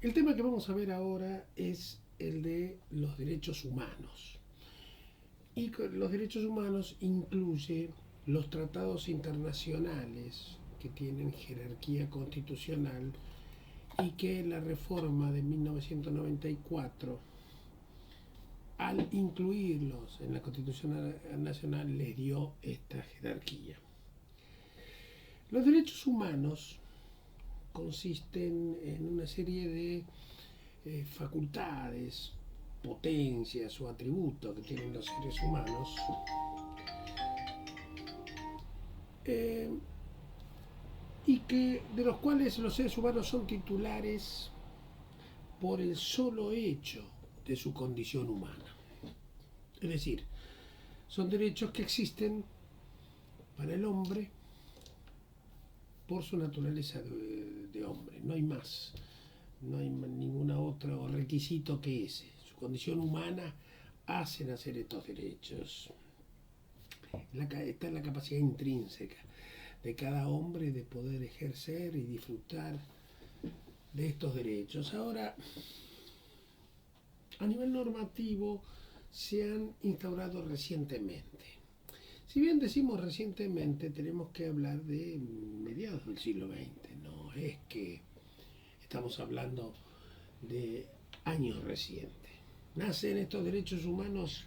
El tema que vamos a ver ahora es el de los derechos humanos. Y los derechos humanos incluye los tratados internacionales que tienen jerarquía constitucional y que la reforma de 1994, al incluirlos en la Constitución Nacional, les dio esta jerarquía. Los derechos humanos consisten en una serie de facultades, potencias o atributos que tienen los seres humanos, eh, y que de los cuales los seres humanos son titulares por el solo hecho de su condición humana. Es decir, son derechos que existen para el hombre por su naturaleza de hombre, no hay más, no hay ningún otro requisito que ese. Su condición humana hace nacer estos derechos. Está en la capacidad intrínseca de cada hombre de poder ejercer y disfrutar de estos derechos. Ahora, a nivel normativo, se han instaurado recientemente. Si bien decimos recientemente, tenemos que hablar de mediados del siglo XX, no es que estamos hablando de años recientes. Nacen estos derechos humanos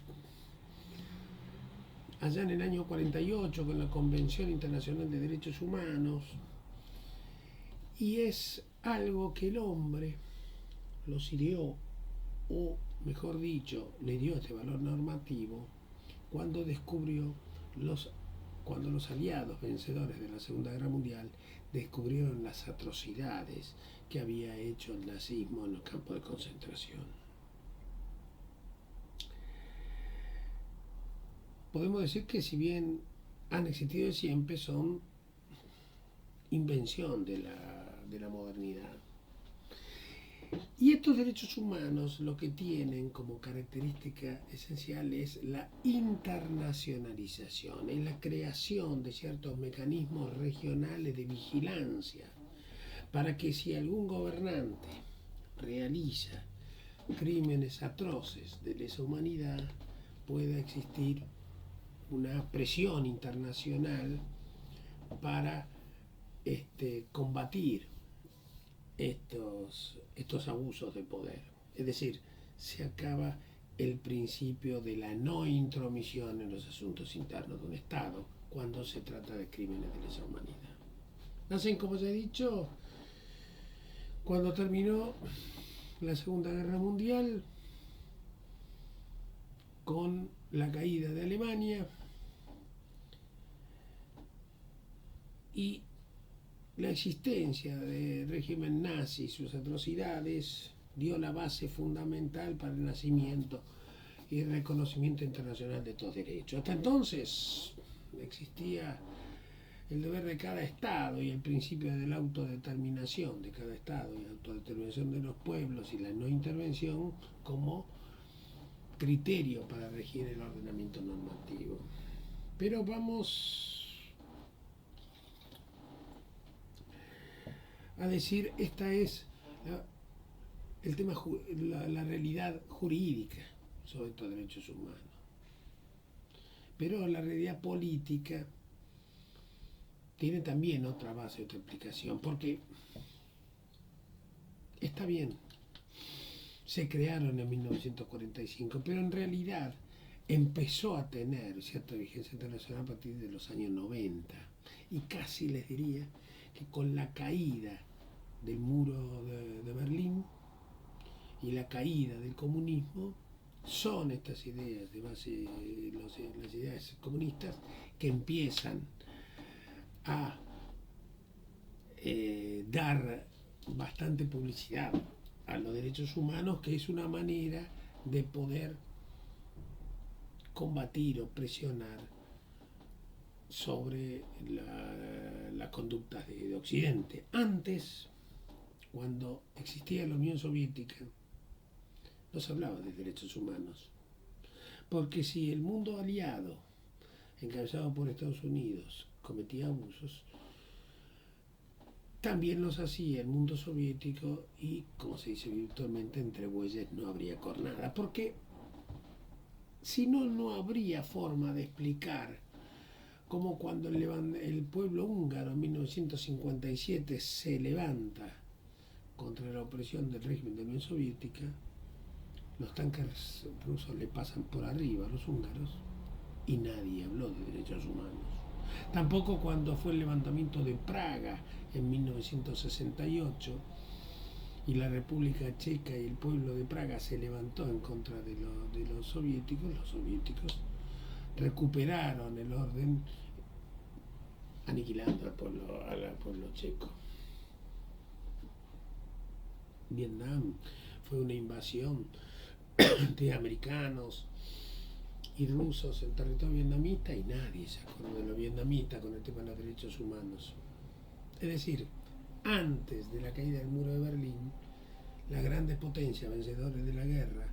allá en el año 48 con la Convención Internacional de Derechos Humanos, y es algo que el hombre los ideó, o mejor dicho, le dio este valor normativo cuando descubrió cuando los aliados vencedores de la Segunda Guerra Mundial descubrieron las atrocidades que había hecho el nazismo en los campos de concentración. Podemos decir que si bien han existido siempre, son invención de la modernidad. Y estos derechos humanos lo que tienen como característica esencial es la internacionalización, es la creación de ciertos mecanismos regionales de vigilancia para que si algún gobernante realiza crímenes atroces de lesa humanidad, pueda existir una presión internacional para combatir estos abusos de poder. Es decir, se acaba el principio de la no intromisión en los asuntos internos de un Estado cuando se trata de crímenes de lesa humanidad. Nacen, como ya he dicho, cuando terminó la Segunda Guerra Mundial, con la caída de Alemania y la existencia del régimen nazi y sus atrocidades dio la base fundamental para el nacimiento y el reconocimiento internacional de estos derechos. Hasta entonces existía el deber de cada Estado y el principio de la autodeterminación de cada Estado y la autodeterminación de los pueblos y la no intervención como criterio para regir el ordenamiento normativo. Pero vamos a decir, esta es el tema, la realidad jurídica sobre estos derechos humanos. Pero la realidad política tiene también otra base, otra explicación, porque está bien, se crearon en 1945, pero en realidad empezó a tener cierta vigencia internacional a partir de los años 90, y casi les diría que con la caída del muro de Berlín y la caída del comunismo, son estas ideas de base, las ideas comunistas, que empiezan a dar bastante publicidad a los derechos humanos, que es una manera de poder combatir o presionar sobre las conductas de Occidente. Antes, cuando existía la Unión Soviética, no se hablaba de derechos humanos, porque si el mundo aliado, encabezado por Estados Unidos, cometía abusos, también los hacía el mundo soviético y, como se dice virtualmente, entre bueyes no habría cornada, porque si no, no habría forma de explicar cómo cuando el pueblo húngaro en 1957 se levanta contra la opresión del régimen de la Unión Soviética, los tanques rusos le pasan por arriba a los húngaros y nadie habló de derechos humanos. Tampoco cuando fue el levantamiento de Praga en 1968 y la República Checa y el pueblo de Praga se levantó en contra de los soviéticos recuperaron el orden aniquilando al pueblo checo. Vietnam fue una invasión de americanos y rusos en territorio vietnamita y nadie se acordó de los vietnamitas con el tema de los derechos humanos. Es decir, antes de la caída del muro de Berlín, las grandes potencias vencedores de la guerra,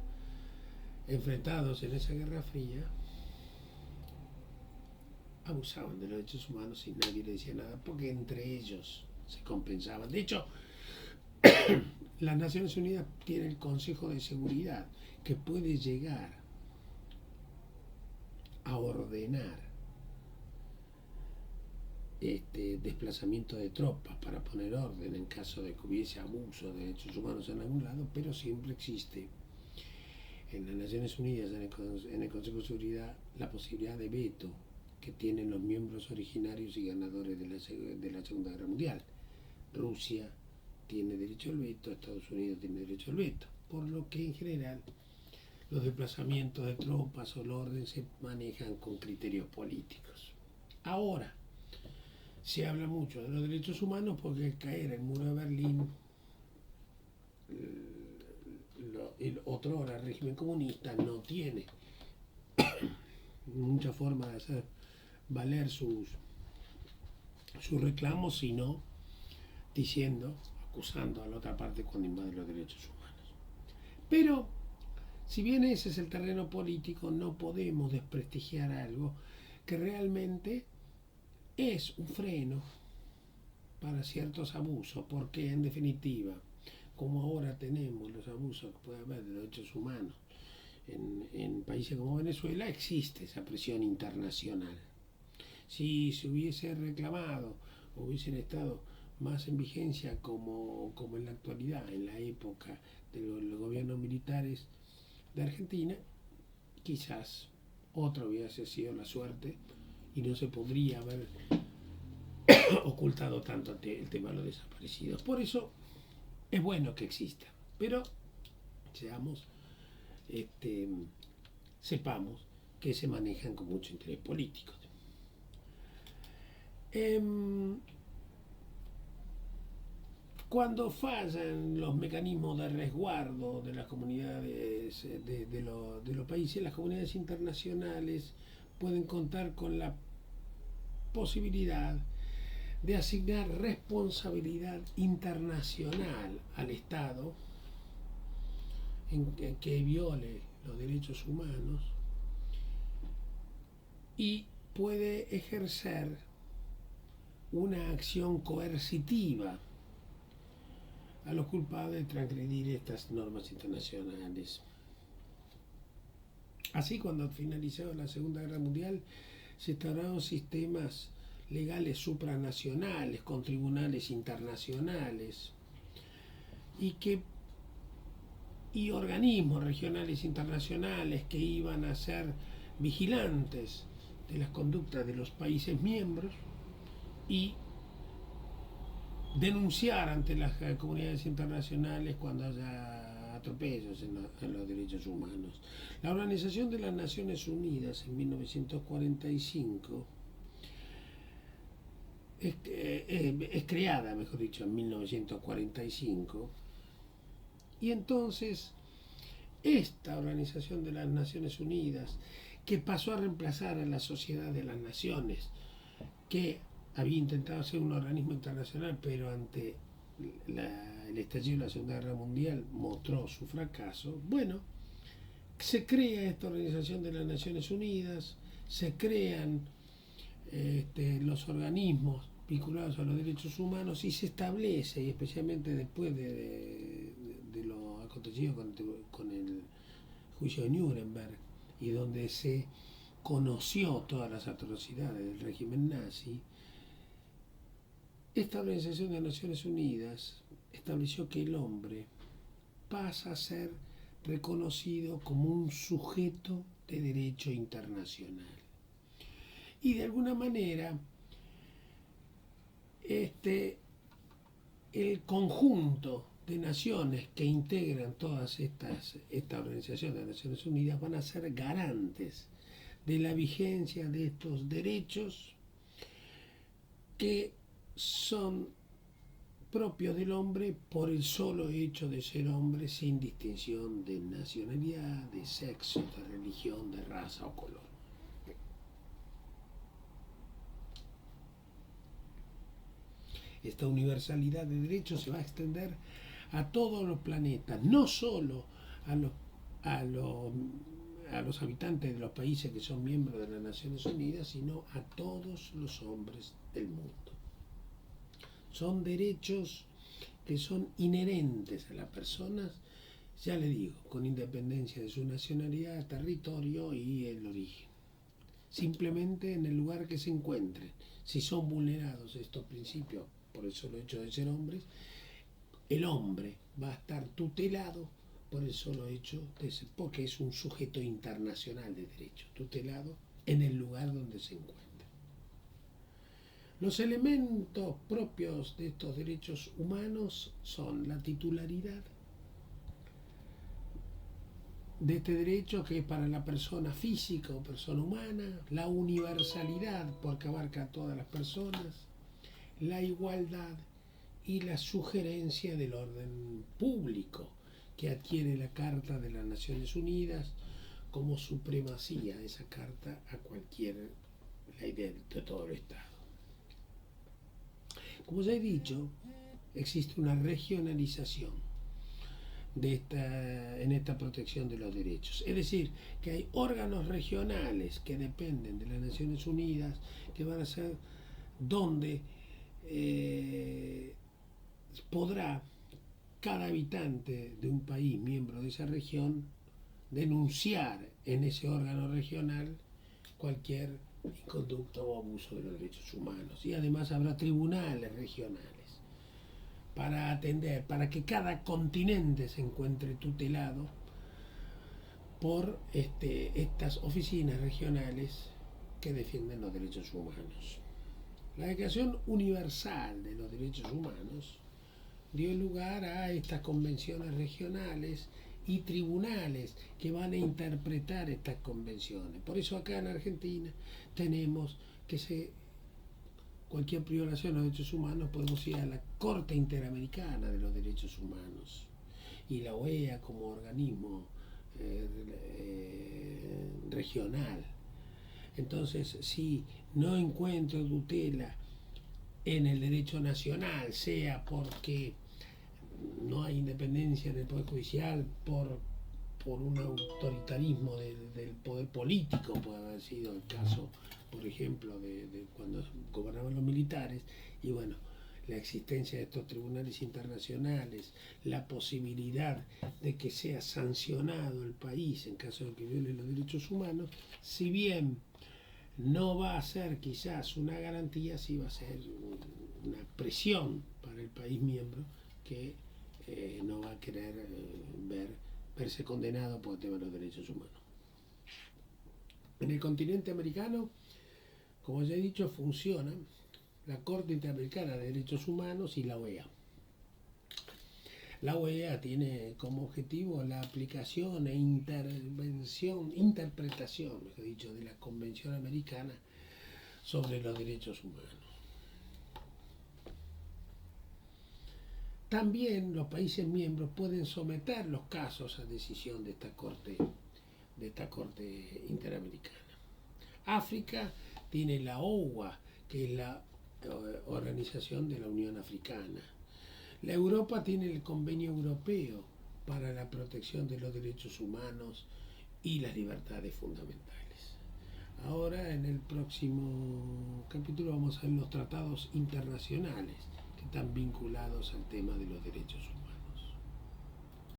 enfrentados en esa guerra fría, abusaban de los derechos humanos y nadie le decía nada porque entre ellos se compensaban. De hecho, las Naciones Unidas tienen el Consejo de Seguridad que puede llegar a ordenar desplazamiento de tropas para poner orden en caso de que hubiese abuso de derechos humanos en algún lado, pero siempre existe en las Naciones Unidas, en el Consejo de Seguridad, la posibilidad de veto que tienen los miembros originarios y ganadores de la Segunda Guerra Mundial. Rusia tiene derecho al veto, Estados Unidos tiene derecho al veto, por lo que en general los desplazamientos de tropas o el orden se manejan con criterios políticos. Ahora, se habla mucho de los derechos humanos porque al caer el muro de Berlín, el otrora régimen comunista no tiene mucha forma de hacer valer sus reclamos, sino diciendo, acusando a la otra parte cuando invade los derechos humanos. Pero, si bien ese es el terreno político, no podemos desprestigiar algo que realmente es un freno para ciertos abusos, porque en definitiva, como ahora tenemos los abusos que puede haber de derechos humanos en países como Venezuela, existe esa presión internacional. Si se hubiese reclamado, hubiesen estado más en vigencia como en la actualidad, en la época de los gobiernos militares de Argentina, quizás otra hubiese sido la suerte y no se podría haber ocultado tanto el tema de los desaparecidos. Por eso es bueno que exista, pero sepamos que se manejan con mucho interés político. Cuando fallan los mecanismos de resguardo de las comunidades de los países, las comunidades internacionales pueden contar con la posibilidad de asignar responsabilidad internacional al Estado en que viole los derechos humanos y puede ejercer una acción coercitiva a los culpables de transgredir estas normas internacionales. Así, cuando finalizó la Segunda Guerra Mundial, se instauraron sistemas legales supranacionales con tribunales internacionales y organismos regionales internacionales que iban a ser vigilantes de las conductas de los países miembros y denunciar ante las comunidades internacionales cuando haya atropellos en los derechos humanos. La Organización de las Naciones Unidas en 1945 es creada, mejor dicho, en 1945, y entonces esta Organización de las Naciones Unidas, que pasó a reemplazar a la Sociedad de las Naciones, que había intentado ser un organismo internacional, pero ante el estallido de la Segunda Guerra Mundial mostró su fracaso. Bueno, se crea esta Organización de las Naciones Unidas, se crean los organismos vinculados a los derechos humanos y se establece, y especialmente después de lo acontecido con el juicio de Nuremberg, y donde se conoció todas las atrocidades del régimen nazi, esta Organización de Naciones Unidas estableció que el hombre pasa a ser reconocido como un sujeto de derecho internacional. Y de alguna manera, el conjunto de naciones que integran esta Organización de Naciones Unidas van a ser garantes de la vigencia de estos derechos que son propios del hombre por el solo hecho de ser hombre, sin distinción de nacionalidad, de sexo, de religión, de raza o color. Esta universalidad de derechos se va a extender a todos los planetas, no solo a los habitantes de los países que son miembros de las Naciones Unidas, sino a todos los hombres del mundo. Son derechos que son inherentes a las personas, ya le digo, con independencia de su nacionalidad, territorio y el origen. Simplemente en el lugar que se encuentren, si son vulnerados estos principios por el solo hecho de ser hombres, el hombre va a estar tutelado por el solo hecho de ser, porque es un sujeto internacional de derecho, tutelado en el lugar donde se encuentra. Los elementos propios de estos derechos humanos son la titularidad de este derecho, que es para la persona física o persona humana, la universalidad, porque abarca a todas las personas, la igualdad y la sugerencia del orden público, que adquiere la Carta de las Naciones Unidas como supremacía, esa carta, a cualquier ley de todo el Estado. Como ya he dicho, existe una regionalización en esta protección de los derechos. Es decir, que hay órganos regionales que dependen de las Naciones Unidas, que van a ser donde podrá cada habitante de un país miembro de esa región denunciar en ese órgano regional cualquier inconducto o abuso de los derechos humanos. Y además habrá tribunales regionales para atender, para que cada continente se encuentre tutelado por estas oficinas regionales que defienden los derechos humanos. La Declaración Universal de los Derechos Humanos dio lugar a estas convenciones regionales y tribunales que van a interpretar estas convenciones. Por eso acá en Argentina tenemos que cualquier violación de los derechos humanos podemos ir a la Corte Interamericana de los Derechos Humanos y la OEA como organismo regional. Entonces, si no encuentro tutela en el derecho nacional, sea porque no hay independencia en el Poder Judicial, por un autoritarismo del poder político, puede haber sido el caso, por ejemplo, de cuando gobernaban los militares, y bueno, la existencia de estos tribunales internacionales, la posibilidad de que sea sancionado el país en caso de que viole los derechos humanos, si bien no va a ser quizás una garantía, sí va a ser una presión para el país miembro que no va a querer verse condenado por el tema de los derechos humanos. En el continente americano, como ya he dicho, funciona la Corte Interamericana de Derechos Humanos y la OEA. La OEA tiene como objetivo la aplicación e interpretación, mejor dicho, de la Convención Americana sobre los Derechos Humanos. También los países miembros pueden someter los casos a decisión de esta Corte Interamericana. África tiene la OUA, que es la Organización de la Unión Africana. La Europa tiene el Convenio Europeo para la protección de los derechos humanos y las libertades fundamentales. Ahora en el próximo capítulo vamos a ver los tratados internacionales que están vinculados al tema de los derechos humanos.